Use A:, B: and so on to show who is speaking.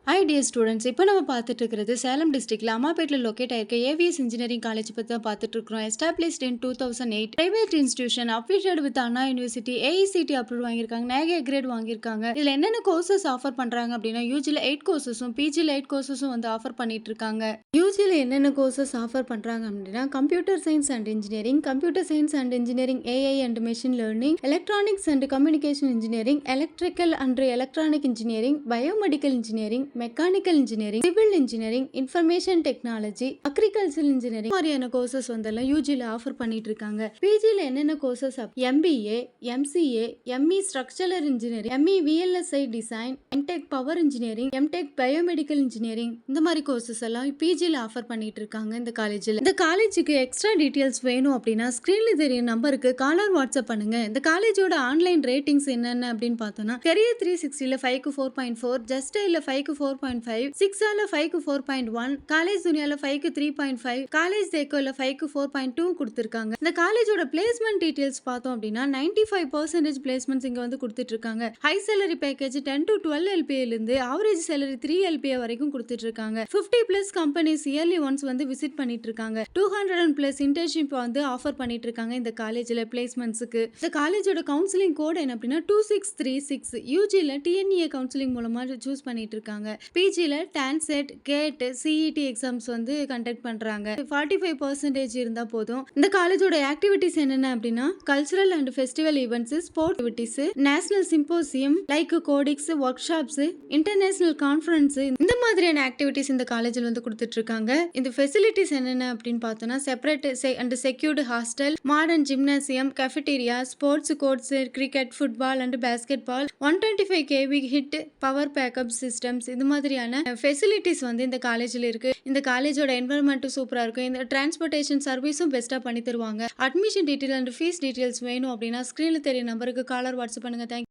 A: Hi dear students, இப்போ நம்ம பார்த்துட்டு இருக்கிறது சேலம் டிஸ்ட்ரிக்ட்ல அம்மாபேட்டில் லொக்கேட் ஆயிருக்க ஏவிஎஸ் இன்ஜினியரிங் காலேஜ் பற்றி தான் பார்த்துட்டு இருக்கிறோம். Established in 2008, private institution affiliated with Anna university, AICTE approve வாங்கியிருக்காங்க, நேகே கிரேட் வாங்கியிருக்காங்க. இதில் என்னென்ன கோர்சஸ் ஆஃபர் பண்ணுறாங்க அப்படின்னா யூஜியில் 8 கோர்சஸும் பிஜியில் 8 கோர்சஸும் வந்து ஆஃபர் பண்ணிட்டு இருக்காங்க. யூஜியில் என்னென்ன கோர்சஸ் ஆஃபர் பண்ணுறாங்க அப்படின்னா computer science and engineering, computer science and engineering, AI and machine learning, electronics and communication engineering, electrical and electronic engineering, biomedical engineering, mechanical engineering, civil engineering, information technology, agriculture engineering மாதிரியான courses வந்தெல்லாம் யூஜியில் offer பண்ணிட்டு இருக்காங்க. பிஜியில் என்னென்ன courses MBA, MCA, ME structural engineering, ME VLSI design, MTech power engineering, MTech biomedical engineering, இந்த மாதிரி courses எல்லாம் பிஜியில் ஆஃபர் பண்ணிட்டு இருக்காங்க இந்த காலேஜில். இந்த காலேஜுக்கு எக்ஸ்ட்ரா டீட்டெயில்ஸ் வேணும் அப்படின்னா ஸ்கிரீன்ல தெரிய நம்பருக்கு காலர் வாட்ஸ்அப் பண்ணுங்க. இந்த காலேஜோட ஆன்லைன் ரேட்டிங்ஸ் என்னென்ன அப்படின்னு பார்த்தோம்னா கெரியர் 360ல 5க்கு 4.4, ஜஸ்டைல 5க்கு 4.5, சிக்ஸால 5க்கு 4.1, காலேஜ் துனியால 5க்கு 3.5, காலேஜ் தேக்கோல 5க்கு 4.2 கொடுத்திருக்காங்க. இந்த காலேஜோட பிளேஸ்மெண்ட் டீடைல்ஸ் பார்த்தோம் அப்படின்னா 95% பிளேஸ்மெண்ட்ஸ் இங்க வந்து கொடுத்துட்டு இருக்காங்க. High salary package 10 to 12 LPA இருந்து ஆவரேஜ் சேலரி 3 LPA வரைக்கும் கொடுத்துட்டு இருக்காங்க. 50+ கம்பெனிஸ் இயர்லி ஒன்ஸ் வந்து விசிட் பண்ணிட்டு இருக்காங்க. 200+ இன்டர்ன்ஷிப் வந்து ஆஃபர் பண்ணிட்டு இருக்காங்க இந்த காலேஜ்ல பிளேஸ்மெண்ட்ஸ்க்கு. இந்த காலேஜோட கவுன்சிலிங் கோட் என்ன அப்படின்னா 2636. யூஜில டிஎன்இஏ கவுன்சிலிங் மூலமா சூஸ் பண்ணிட்டு இருக்காங்க. பிஜியில் டான்செட், கேட், சிஇடி எக்ஸாம்ஸ் வந்து கண்டக்ட் பண்றாங்க. 45% இருந்தா போதும். இந்த காலேஜோட ஆக்டிவிட்டிஸ் என்னென்ன அப்படின்னா cultural and festival events, sports activities, national symposium like கோடிக்ஸ், ஒர்க் ஷாப்ஸ், இன்டர்நேஷனல் கான்ஃபரன்ஸ், இந்த மாதிரியான ஆக்டிவிட்டிஸ் இந்த காலேஜில் வந்து கொடுத்துட்டு இருக்காங்க. இந்த ஃபெசிலிட்டிஸ் என்னென்ன அப்படின்னு பார்த்தோம்னா separate and secured hostel, modern gymnasium, cafeteria, sports courts, cricket, football and basketball, 125 kV ஹிட் பவர் பேக்கப் சிஸ்டம்ஸ், இது மாதிரியான ஃபெசிலிட்டிஸ் வந்து இந்த காலேஜில் இருக்கு. இந்த காலேஜோட என்வரன்மெண்ட்டும் சூப்பராக இருக்கும். இந்த டிரான்ஸ்போர்ட்டேஷன் சர்வீஸும் பெஸ்ட்டாக பண்ணி தருவாங்க. Admission detail and fees details வேணும் அப்படின்னா ஸ்க்ரீனில் தெரிய நம்பருக்கு காலர் வாட்ஸ்அப் பண்ணுங்க. தேங்க்யூ.